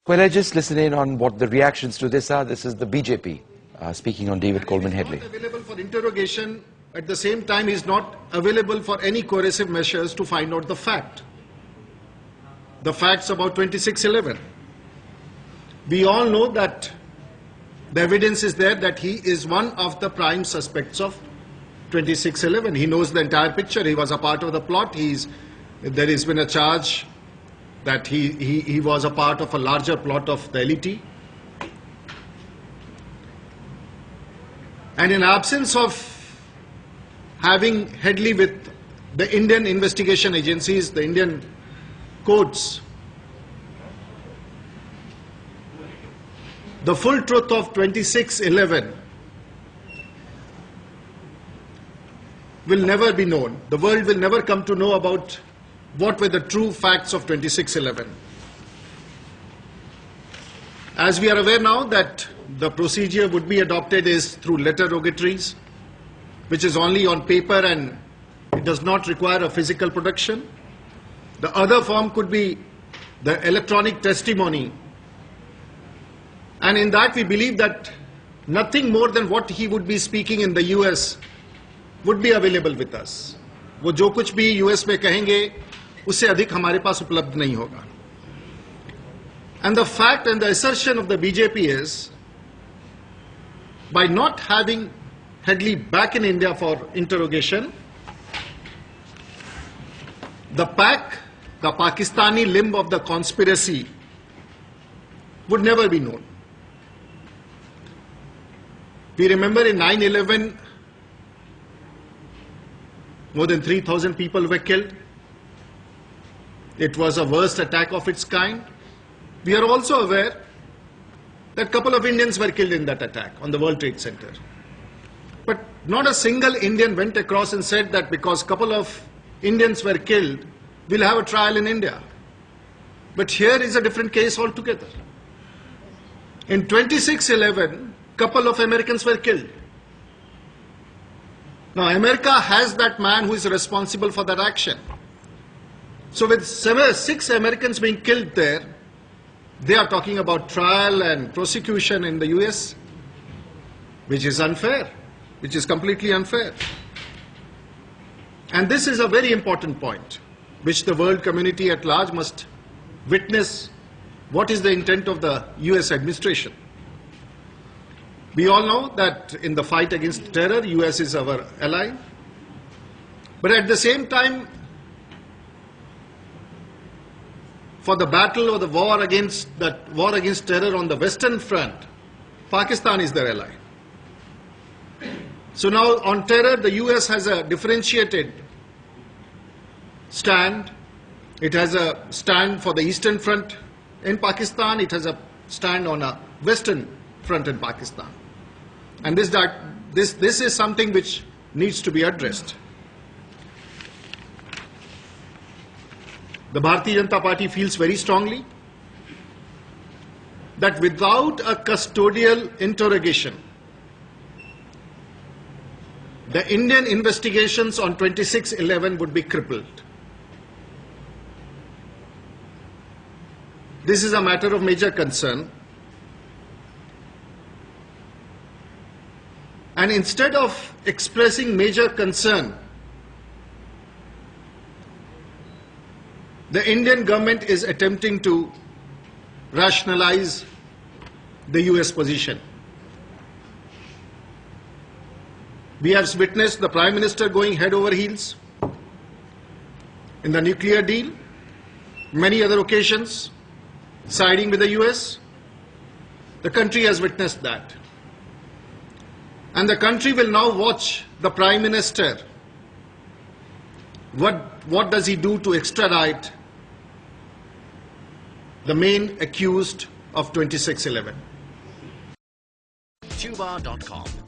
Well, let's just listen in on what the reactions to this are. This is the BJP speaking on David Coleman Headley. Not available for interrogation. At the same time, is not available for any coercive measures to find out the fact. The facts about 26/11. We all know that the evidence is there that he is one of the prime suspects of 26/11. He knows the entire picture. He was a part of the plot. There has been a charge that he was a part of a larger plot of the LET. And in absence of having Headley with the Indian investigation agencies, the Indian courts, the full truth of 26/11 will never be known. The world will never come to know about what were the true facts of 26/11. As we are aware now that the procedure would be adopted is through letter rogatories, which is only on paper and it does not require a physical production. The other form could be the electronic testimony. And in that we believe that nothing more than what he would be speaking in the US would be available with us. वो जो कुछ भी US में कहेंगे उससे अधिक हमारे पास उपलब्ध नहीं होगा. And the fact and the assertion of the BJP is, by not having Headley back in India for interrogation, the PAC, the Pakistani limb of the conspiracy, would never be known. We remember in 9/11, more than 3,000 people were killed. It was a worst attack of its kind. We are also aware that a couple of Indians were killed in that attack on the World Trade Center. But not a single Indian went across and said that because a couple of Indians were killed, we'll have a trial in India. But here is a different case altogether. In 26/11, a couple of Americans were killed. Now, America has that man who is responsible for that action. So with 6 Americans being killed there, they are talking about trial and prosecution in the US, which is unfair, which is completely unfair. And this is a very important point, which the world community at large must witness. What is the intent of the US administration? We all know that in the fight against terror, US is our ally. But at the same time, for the battle or the war against terror on the Western Front, Pakistan is their ally. So now on terror, the US has a differentiated stand. It has a stand for the Eastern Front in Pakistan. It has a stand on a Western Front in Pakistan. And this is something which needs to be addressed. The Bharatiya Janata Party feels very strongly that without a custodial interrogation, the Indian investigations on 26/11 would be crippled. This is a matter of major concern. And instead of expressing major concern, the Indian government is attempting to rationalize the US position. We have witnessed the Prime Minister going head over heels in the nuclear deal, many other occasions, siding with the US. The country has witnessed that. And the country will now watch the Prime Minister. What does he do to extradite the main accused of 26/11? Tuba.com